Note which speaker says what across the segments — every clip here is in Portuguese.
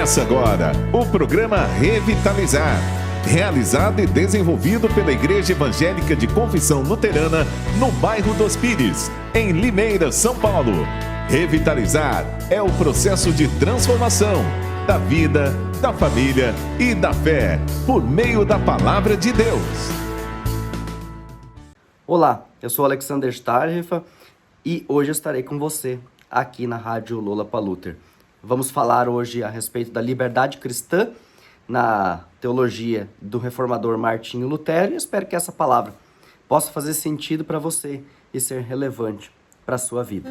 Speaker 1: Começa agora o programa Revitalizar, realizado e desenvolvido pela Igreja Evangélica de Confissão Luterana no bairro dos Pires, em Limeira, São Paulo. Revitalizar é o processo de transformação da vida, da família e da fé, por meio da Palavra de Deus.
Speaker 2: Olá, eu sou Alexander Starrefa e hoje eu estarei com você aqui na Rádio Lola Paluter. Vamos falar hoje a respeito da liberdade cristã na teologia do reformador Martinho Lutero e espero que essa palavra possa fazer sentido para você e ser relevante para a sua vida.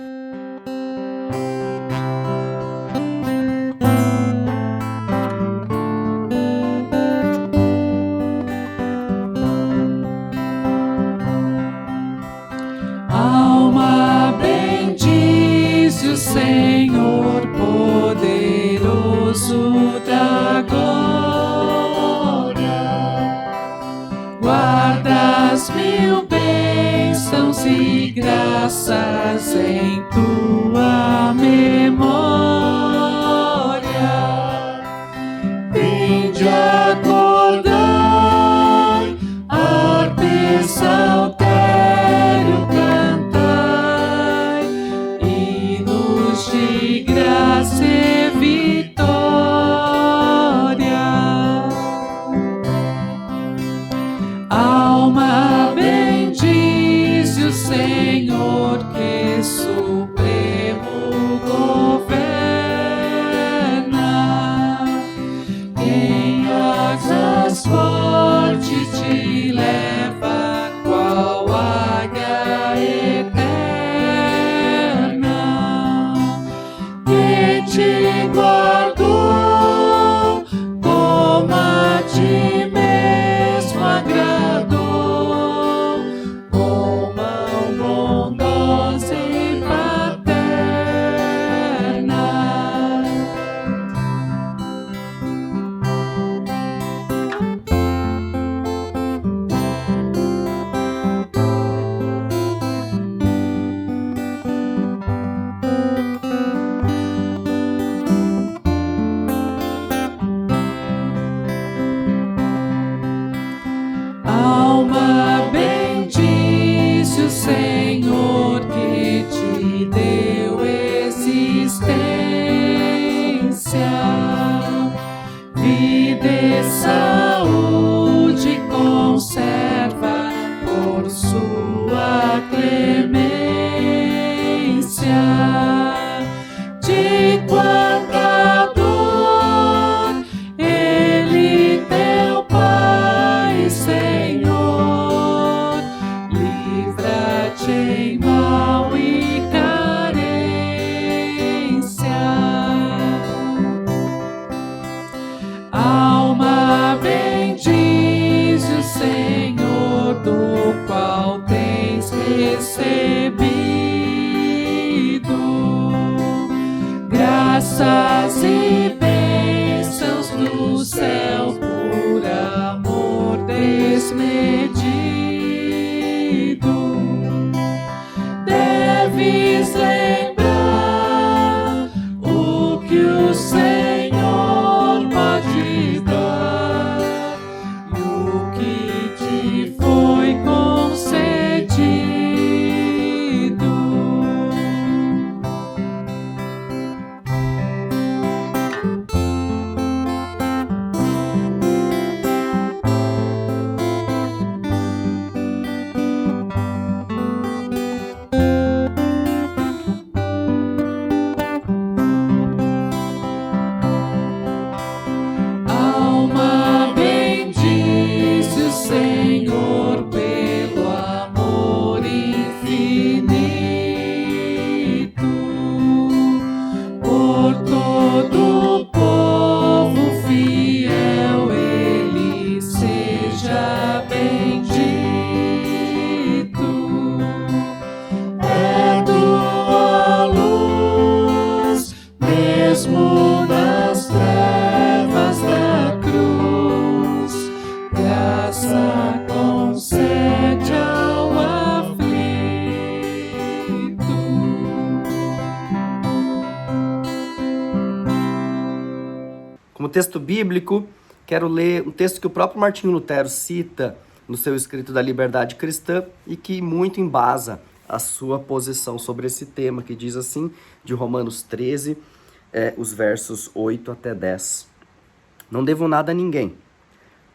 Speaker 3: Alma bendize o Senhor poderoso da glória, guarda as mil bênçãos e graças em tua memória. Vinde acordai, harpe saltério cantai, hinos de graça e vitória. Alma bendize o Senhor que supremo governa, em asas fortes te leva qual águia eterna, que te guardou como a ti mesmo agradou, com mão bondosa e paterna. Alma bendize o Senhor que te deu existência, vida e saúde conserva por sua clemência. De quanta dor Ele teu Pai, Senhor, livra-te em mal e carência. Alma bendize o Senhor, do qual tens recebido graças e bênçãos do céu por amor desmedido. Deves lembrar o que o Senhor pode dar e o que te foi concedido.
Speaker 2: Como texto bíblico, quero ler um texto que o próprio Martinho Lutero cita no seu escrito da Liberdade Cristã e que muito embasa a sua posição sobre esse tema, que diz assim, de Romanos 13, os versos 8 até 10. Não devo nada a ninguém,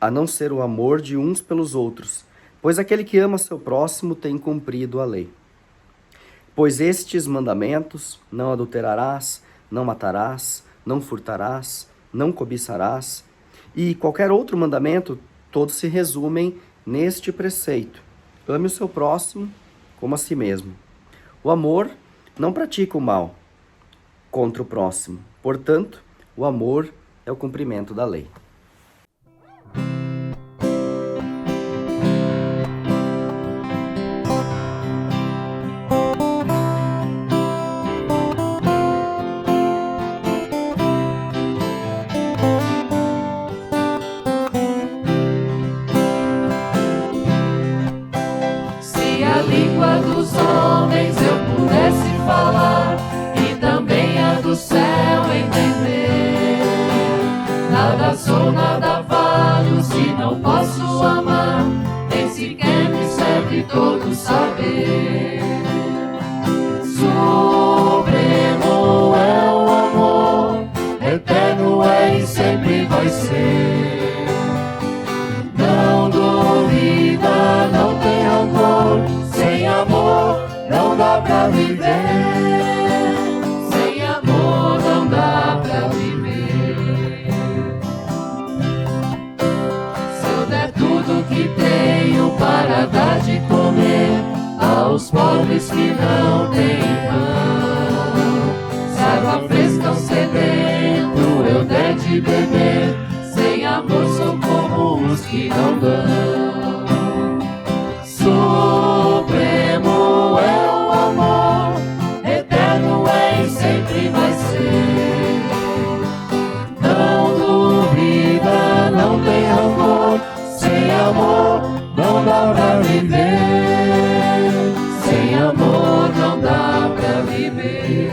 Speaker 2: a não ser o amor de uns pelos outros, pois aquele que ama seu próximo tem cumprido a lei. Pois estes mandamentos, não adulterarás, não matarás, não furtarás, não cobiçarás, e qualquer outro mandamento, todos se resumem neste preceito: ame o seu próximo como a si mesmo. O amor não pratica o mal contra o próximo, portanto, o amor é o cumprimento da lei.
Speaker 3: Se a língua dos homens eu pudesse falar e também a do céu entender, nada sou, nada valho se não posso amar, nem sequer me serve todo saber. Supremo é o amor, eterno é e sempre vai ser. Não duvida, não tem rancor, sem amor não dá pra viver. Sem amor não dá pra viver. Se eu der tudo que tenho para dar de comer aos pobres que não têm pão, se água fresca ao sedento eu der de beber, sem amor sou como os que não dão. Supremo é o amor, eterno é e sempre vai ser. Não duvida, não tem rancor, sem amor não dá pra viver. Sem amor não dá pra viver.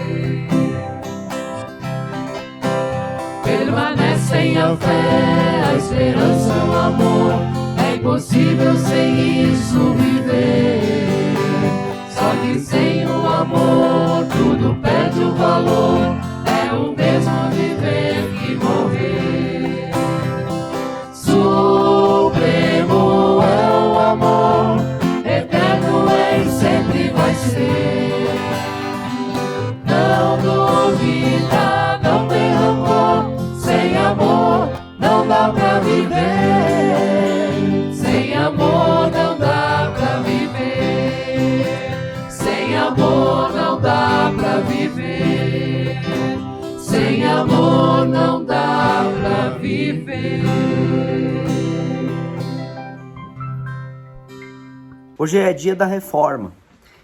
Speaker 3: Permanecem a fé, a esperança, o amor, é impossível sem isso viver. Só que sem o amor tudo perde o valor, é o mesmo viver que morrer. Supremo é o amor, eterno é e sempre vai ser. Não duvida, não tem rancor, sem amor não dá pra viver. Sem amor não dá pra viver. Sem amor não dá pra viver. Sem amor não dá pra viver.
Speaker 2: Hoje é dia da Reforma.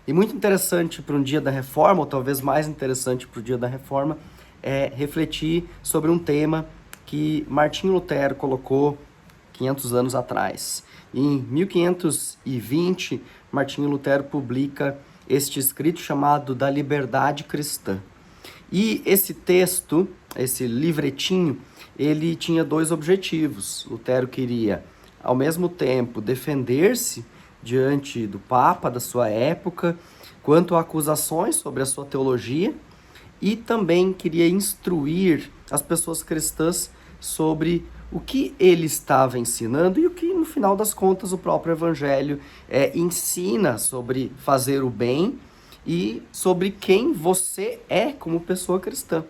Speaker 2: E muito interessante para um dia da Reforma, ou talvez mais interessante para o dia da Reforma, é refletir sobre um tema que Martinho Lutero colocou 500 anos atrás. Em 1520, Martinho Lutero publica este escrito chamado Da Liberdade Cristã. E esse texto, esse livretinho, ele tinha dois objetivos. Lutero queria, ao mesmo tempo, defender-se diante do Papa da sua época, quanto a acusações sobre a sua teologia, e também queria instruir as pessoas cristãs sobre o que ele estava ensinando e o que, no final das contas, o próprio Evangelho ensina sobre fazer o bem e sobre quem você é como pessoa cristã.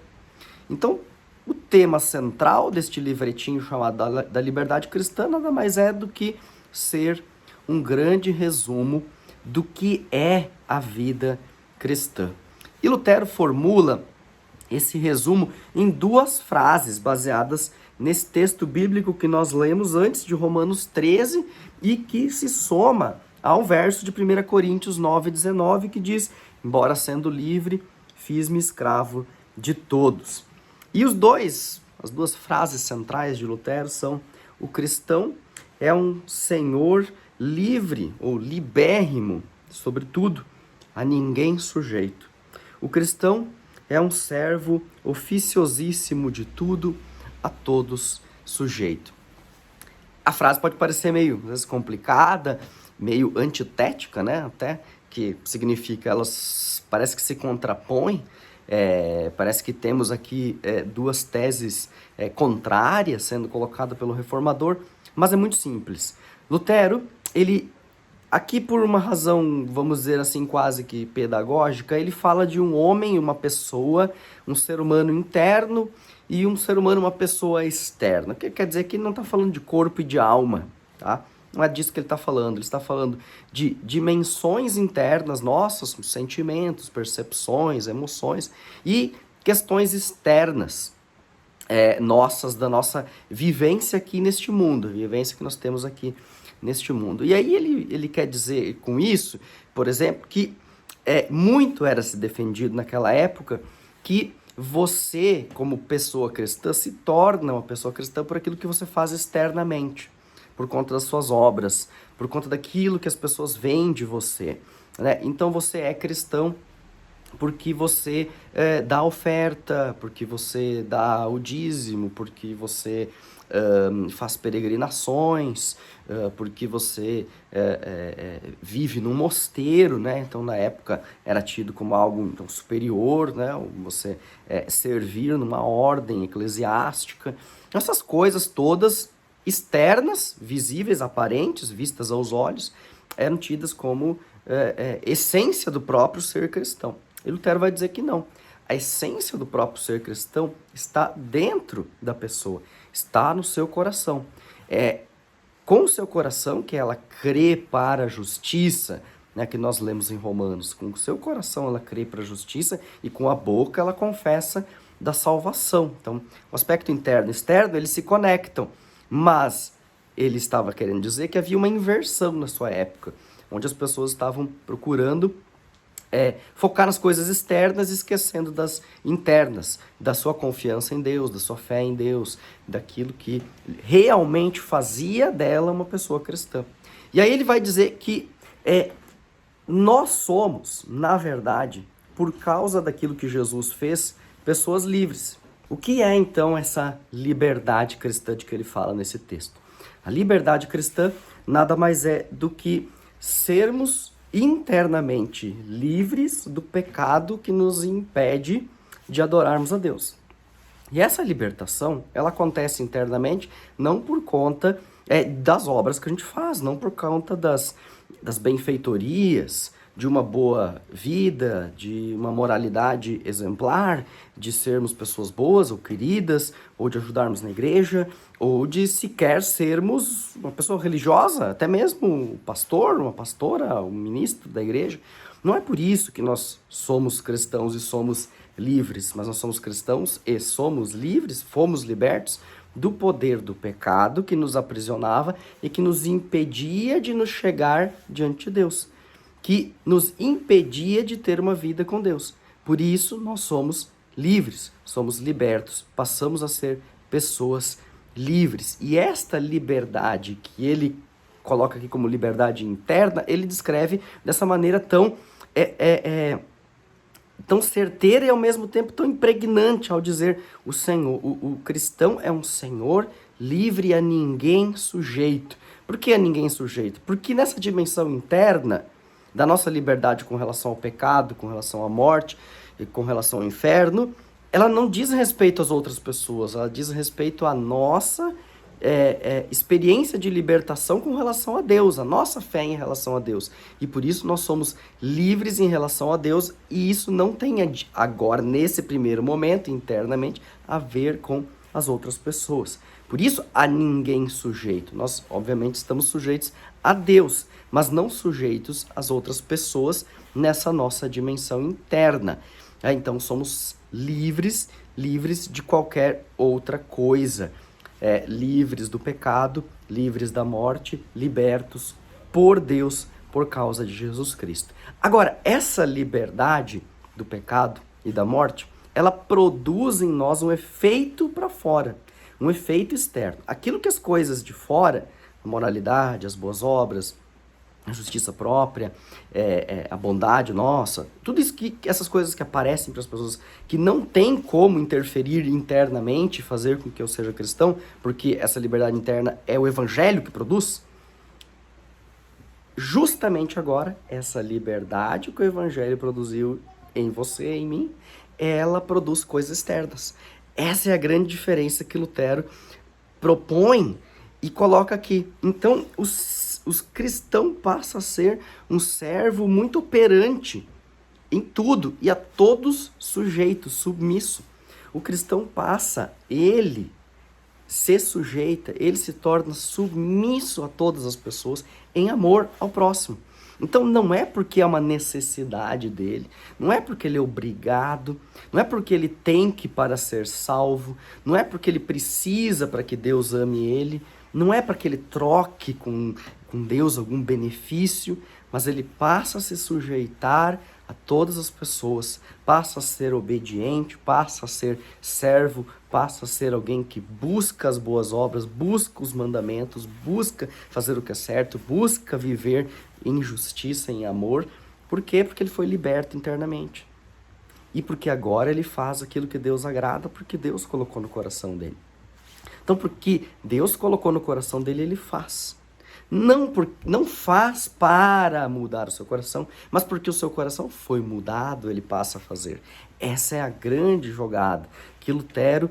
Speaker 2: Então, o tema central deste livretinho chamado da Liberdade Cristã nada mais é do que ser um grande resumo do que é a vida cristã. E Lutero formula esse resumo em duas frases baseadas nesse texto bíblico que nós lemos antes de Romanos 13 e que se soma ao verso de 1 Coríntios 9:19, que diz: embora sendo livre, fiz-me escravo de todos. E as duas frases centrais de Lutero são: o cristão é um senhor livre ou libérrimo, sobretudo, a ninguém sujeito. O cristão é um servo oficiosíssimo de tudo, a todos sujeito. A frase pode parecer meio, às vezes, complicada, meio antitética, né? Até que significa, elas parece que se contrapõem. Parece que temos aqui duas teses contrárias sendo colocadas pelo reformador, mas é muito simples. Lutero, ele, aqui por uma razão, vamos dizer assim, quase que pedagógica, ele fala de um homem, uma pessoa, um ser humano interno e um ser humano, uma pessoa externa. Que quer dizer que ele não está falando de corpo e de alma, tá? Não é disso que ele está falando. Ele está falando de dimensões internas nossas, sentimentos, percepções, emoções e questões externas nossas, da nossa vivência aqui neste mundo, a vivência que nós temos aqui neste mundo. E aí ele quer dizer com isso, por exemplo, que muito era se defendido naquela época que você, como pessoa cristã, se torna uma pessoa cristã por aquilo que você faz externamente, por conta das suas obras, por conta daquilo que as pessoas veem de você, né? Então você é cristão porque você dá oferta, porque você dá o dízimo, porque você faz peregrinações, porque você vive num mosteiro, né? Então na época era tido como algo então, superior, né? Você servir numa ordem eclesiástica. Essas coisas todas externas, visíveis, aparentes, vistas aos olhos, eram tidas como essência do próprio ser cristão. E Lutero vai dizer que não. A essência do próprio ser cristão está dentro da pessoa, está no seu coração. Com o seu coração que ela crê para a justiça, né, que nós lemos em Romanos. Com o seu coração ela crê para a justiça e com a boca ela confessa da salvação. Então, o aspecto interno e externo, eles se conectam. Mas ele estava querendo dizer que havia uma inversão na sua época, onde as pessoas estavam procurando focar nas coisas externas, esquecendo das internas, da sua confiança em Deus, da sua fé em Deus, daquilo que realmente fazia dela uma pessoa cristã. E aí ele vai dizer que nós somos, na verdade, por causa daquilo que Jesus fez, pessoas livres. O que é, então, essa liberdade cristã de que ele fala nesse texto? A liberdade cristã nada mais é do que sermos internamente livres do pecado que nos impede de adorarmos a Deus. E essa libertação, ela acontece internamente não por conta das obras que a gente faz, não por conta das benfeitorias, de uma boa vida, de uma moralidade exemplar, de sermos pessoas boas ou queridas, ou de ajudarmos na igreja, ou de sequer sermos uma pessoa religiosa, até mesmo um pastor, uma pastora, um ministro da igreja. Não é por isso que nós somos cristãos e somos livres, mas nós somos cristãos e somos livres, fomos libertos do poder do pecado que nos aprisionava e que nos impedia de nos chegar diante de Deus, que nos impedia de ter uma vida com Deus. Por isso, nós somos livres, somos libertos, passamos a ser pessoas livres. E esta liberdade que ele coloca aqui como liberdade interna, ele descreve dessa maneira tão certeira e ao mesmo tempo tão impregnante ao dizer o Senhor. O cristão é um Senhor livre a ninguém sujeito. Por que a ninguém sujeito? Porque nessa dimensão interna da nossa liberdade com relação ao pecado, com relação à morte e com relação ao inferno, ela não diz respeito às outras pessoas, ela diz respeito à nossa experiência de libertação com relação a Deus, a nossa fé em relação a Deus. E por isso nós somos livres em relação a Deus, e isso não tem agora, nesse primeiro momento, internamente, a ver com as outras pessoas. Por isso, a ninguém sujeito. Nós, obviamente, estamos sujeitos a Deus, mas não sujeitos às outras pessoas nessa nossa dimensão interna. Então, somos livres de qualquer outra coisa. Livres do pecado, livres da morte, libertos por Deus, por causa de Jesus Cristo. Agora, essa liberdade do pecado e da morte, ela produz em nós um efeito para fora, um efeito externo. Aquilo que as coisas de fora, a moralidade, as boas obras, a justiça própria, a bondade nossa, tudo isso essas coisas que aparecem para as pessoas que não tem como interferir internamente, fazer com que eu seja cristão, porque essa liberdade interna é o evangelho que produz. Justamente agora, essa liberdade que o evangelho produziu em você, em mim, ela produz coisas externas. Essa é a grande diferença que Lutero propõe e coloca aqui. Então, os cristãos passam a ser um servo muito operante em tudo e a todos sujeito, submisso. O cristão passa, ele se sujeita, ele se torna submisso a todas as pessoas em amor ao próximo. Então não é porque é uma necessidade dele, não é porque ele é obrigado, não é porque ele tem que para ser salvo, não é porque ele precisa para que Deus ame ele, não é para que ele troque com Deus algum benefício, mas ele passa a se sujeitar a todas as pessoas, passa a ser obediente, passa a ser servo, passa a ser alguém que busca as boas obras, busca os mandamentos, busca fazer o que é certo, busca viver em justiça, em amor. Por quê? Porque ele foi liberto internamente. E porque agora ele faz aquilo que Deus agrada, porque Deus colocou no coração dele. Então, porque Deus colocou no coração dele, ele faz. Não faz para mudar o seu coração, mas porque o seu coração foi mudado, ele passa a fazer. Essa é a grande jogada que Lutero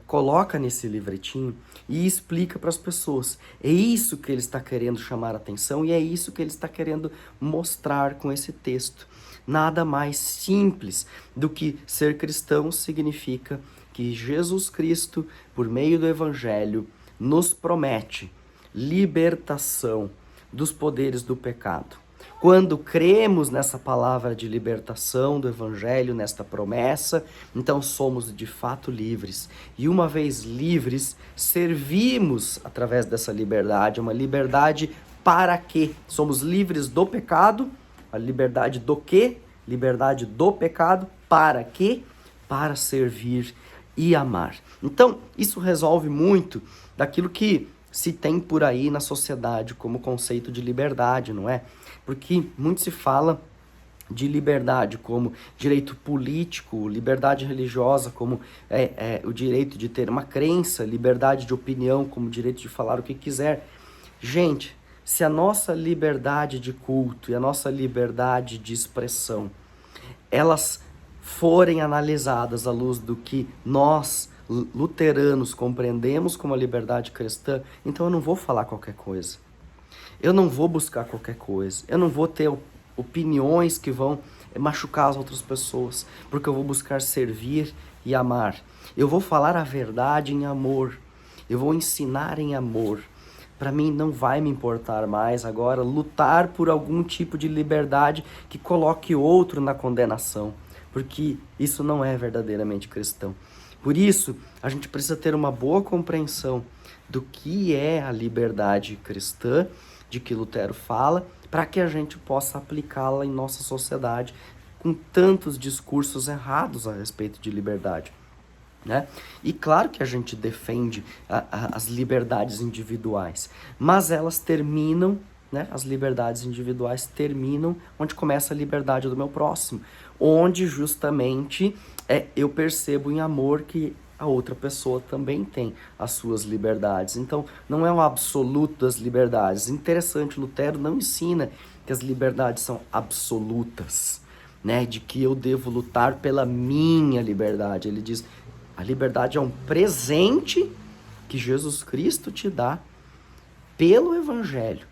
Speaker 2: coloca nesse livretinho e explica para as pessoas. É isso que ele está querendo chamar a atenção e é isso que ele está querendo mostrar com esse texto. Nada mais simples do que ser cristão significa que Jesus Cristo, por meio do Evangelho, nos promete libertação dos poderes do pecado. Quando cremos nessa palavra de libertação do Evangelho, nesta promessa, então somos de fato livres. E uma vez livres, servimos através dessa liberdade, uma liberdade para quê? Somos livres do pecado, a liberdade do quê? Liberdade do pecado, para quê? Para servir e amar. Então, isso resolve muito daquilo que se tem por aí na sociedade como conceito de liberdade, não é? Porque muito se fala de liberdade como direito político, liberdade religiosa como o direito de ter uma crença, liberdade de opinião como direito de falar o que quiser. Gente, se a nossa liberdade de culto e a nossa liberdade de expressão, elas forem analisadas à luz do que nós, luteranos, compreendemos como a liberdade cristã, então eu não vou falar qualquer coisa. Eu não vou buscar qualquer coisa. Eu não vou ter opiniões que vão machucar as outras pessoas, porque eu vou buscar servir e amar. Eu vou falar a verdade em amor. Eu vou ensinar em amor. Para mim não vai me importar mais agora lutar por algum tipo de liberdade que coloque outro na condenação, porque isso não é verdadeiramente cristão. Por isso, a gente precisa ter uma boa compreensão do que é a liberdade cristã, de que Lutero fala, para que a gente possa aplicá-la em nossa sociedade com tantos discursos errados a respeito de liberdade, né? E claro que a gente defende as liberdades individuais, mas elas terminam, né? As liberdades individuais terminam onde começa a liberdade do meu próximo, onde justamente eu percebo em amor que a outra pessoa também tem as suas liberdades. Então, não é um absoluto das liberdades. Interessante, Lutero não ensina que as liberdades são absolutas, né? De que eu devo lutar pela minha liberdade. Ele diz, a liberdade é um presente que Jesus Cristo te dá pelo Evangelho,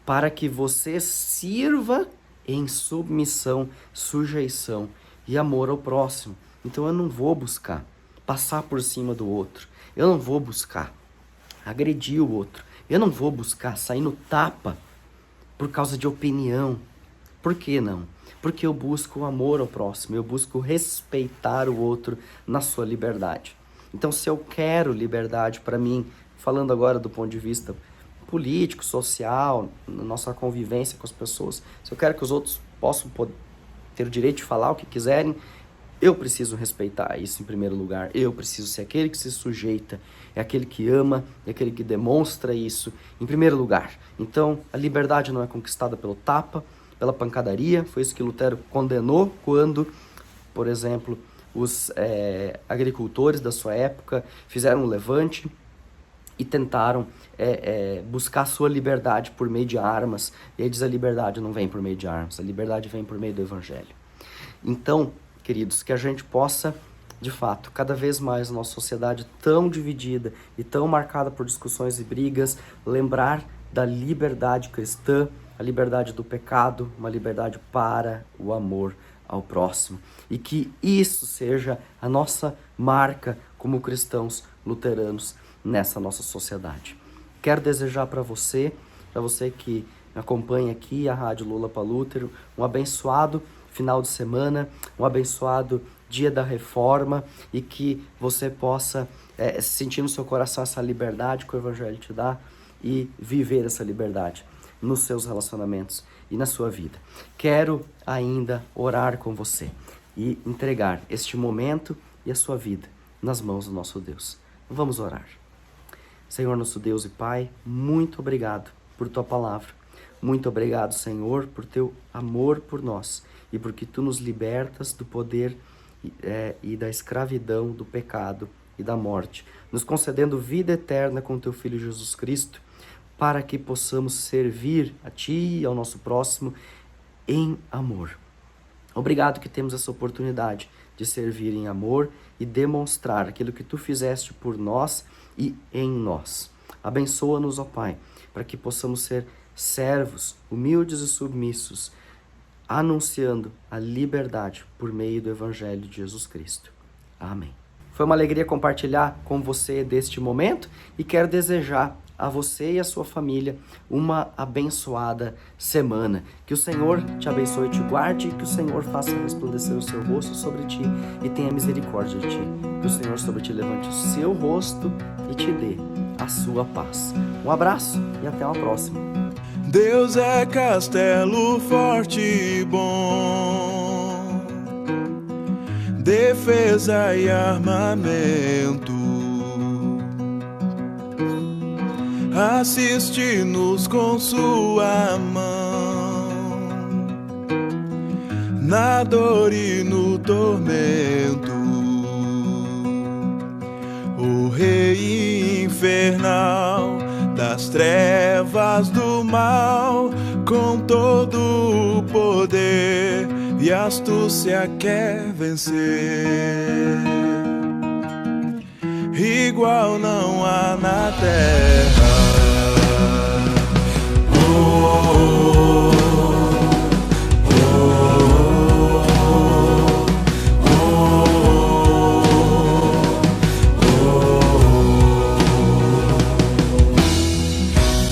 Speaker 2: para que você sirva em submissão, sujeição e amor ao próximo. Então eu não vou buscar passar por cima do outro. Eu não vou buscar agredir o outro. Eu não vou buscar sair no tapa por causa de opinião. Por que não? Porque eu busco o amor ao próximo, eu busco respeitar o outro na sua liberdade. Então, se eu quero liberdade para mim, falando agora do ponto de vista político, social, na nossa convivência com as pessoas, se eu quero que os outros possam ter o direito de falar o que quiserem, Eu preciso respeitar isso em primeiro lugar. Eu preciso ser aquele que se sujeita, é aquele que ama, é aquele que demonstra isso em primeiro lugar. Então, a liberdade não é conquistada pelo tapa, pela pancadaria. Foi isso que Lutero condenou quando, por exemplo, os agricultores da sua época fizeram um levante e tentaram buscar sua liberdade por meio de armas. E aí diz: a liberdade não vem por meio de armas, a liberdade vem por meio do Evangelho. Então, queridos, que a gente possa, de fato, cada vez mais na nossa sociedade tão dividida e tão marcada por discussões e brigas, lembrar da liberdade cristã, a liberdade do pecado, uma liberdade para o amor ao próximo. E que isso seja a nossa marca como cristãos luteranos nessa nossa sociedade. Quero desejar para você que me acompanha aqui, a Rádio Lola Paluter, um abençoado final de semana, um abençoado dia da reforma, e que você possa sentir no seu coração essa liberdade que o Evangelho te dá e viver essa liberdade nos seus relacionamentos e na sua vida. Quero ainda orar com você e entregar este momento e a sua vida nas mãos do nosso Deus. Vamos orar. Senhor, nosso Deus e Pai, muito obrigado por Tua palavra. Muito obrigado, Senhor, por Teu amor por nós e porque Tu nos libertas do poder e da escravidão, do pecado e da morte, nos concedendo vida eterna com Teu Filho Jesus Cristo, para que possamos servir a Ti e ao nosso próximo em amor. Obrigado que temos essa oportunidade de servir em amor e demonstrar aquilo que Tu fizeste por nós e em nós. Abençoa-nos, ó Pai, para que possamos ser servos, humildes e submissos, anunciando a liberdade por meio do Evangelho de Jesus Cristo. Amém. Foi uma alegria compartilhar com você deste momento e quero desejar a você e a sua família uma abençoada semana. Que o Senhor te abençoe e te guarde, que o Senhor faça resplandecer o seu rosto sobre ti e tenha misericórdia de ti. Que o Senhor sobre ti levante o seu rosto e te dê a sua paz. Um abraço e até uma próxima.
Speaker 4: Deus é castelo forte e bom, defesa e armamento. Assiste-nos com sua mão, na dor e no tormento. O rei infernal das trevas do mal, com todo o poder e astúcia quer vencer. Igual não há na terra.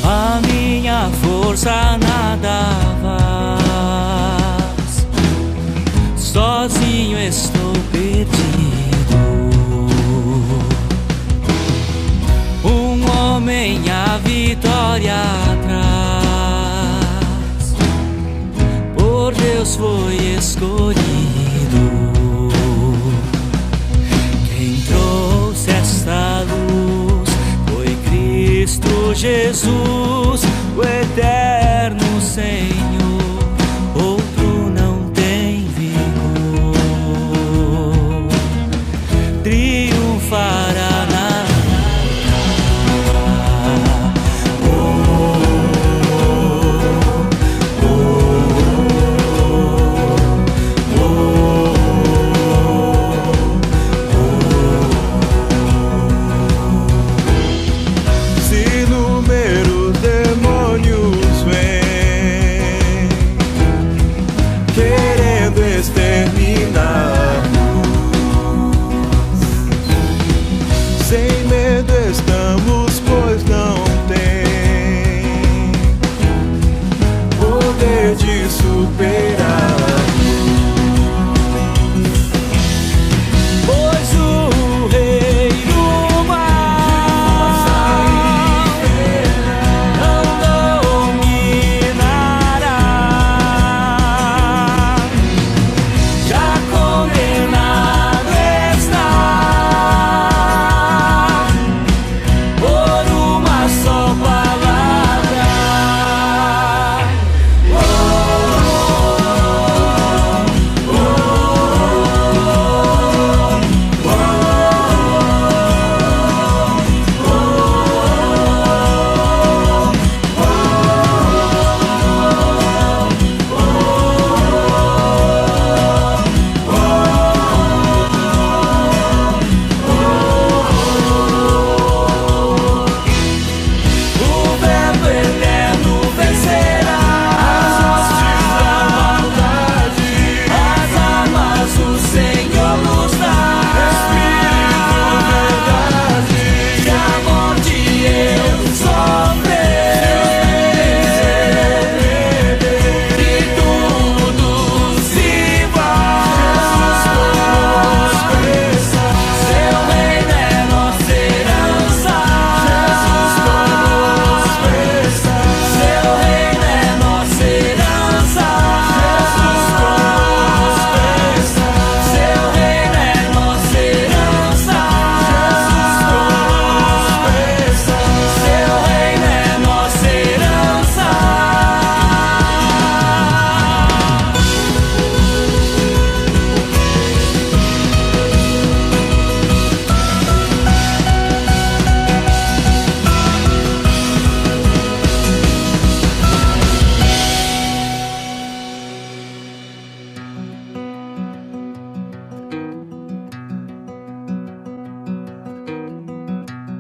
Speaker 3: A minha força nada faz, sozinho estou perdido. Um homem a vitória traz, por Deus foi escolhido. Quem trouxe esta luz foi Cristo Jesus, o eterno Senhor, outro não tem vigor. Triunfará na
Speaker 4: Se número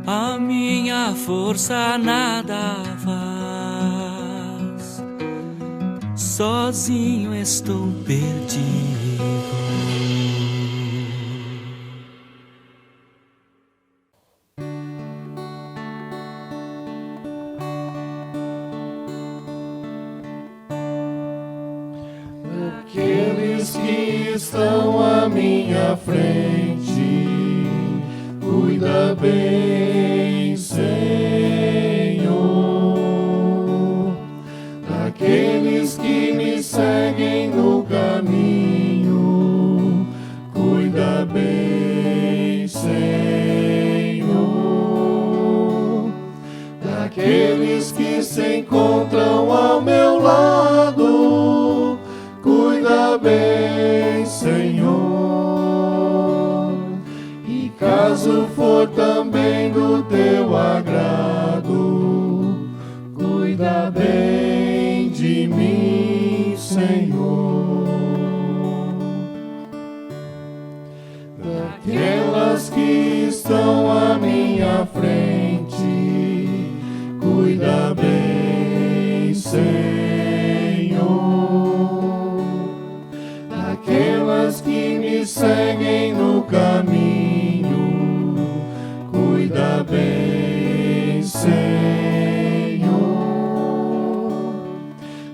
Speaker 5: a minha força nada faz, sozinho estou perdido.
Speaker 6: Aqueles que estão à minha frente, cuida bem, Senhor. Daqueles que me seguem no caminho, cuida bem, Senhor. Daqueles que se encontram ao meu lado, cuida bem, Senhor. E caso for também do teu agrado, cuida bem de mim, Senhor. Daquelas que estão à minha frente, cuida bem, Senhor. Daquelas que me seguem no caminho, cuida bem, Senhor.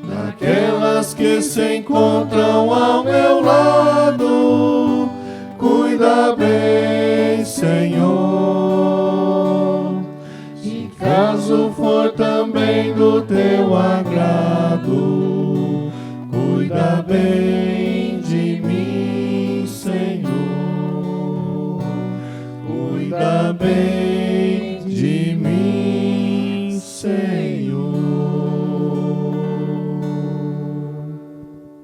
Speaker 6: Daquelas que se encontram ao meu lado, cuida bem, Senhor. E caso for também do teu agrado, cuida bem de mim, Senhor. Cuida bem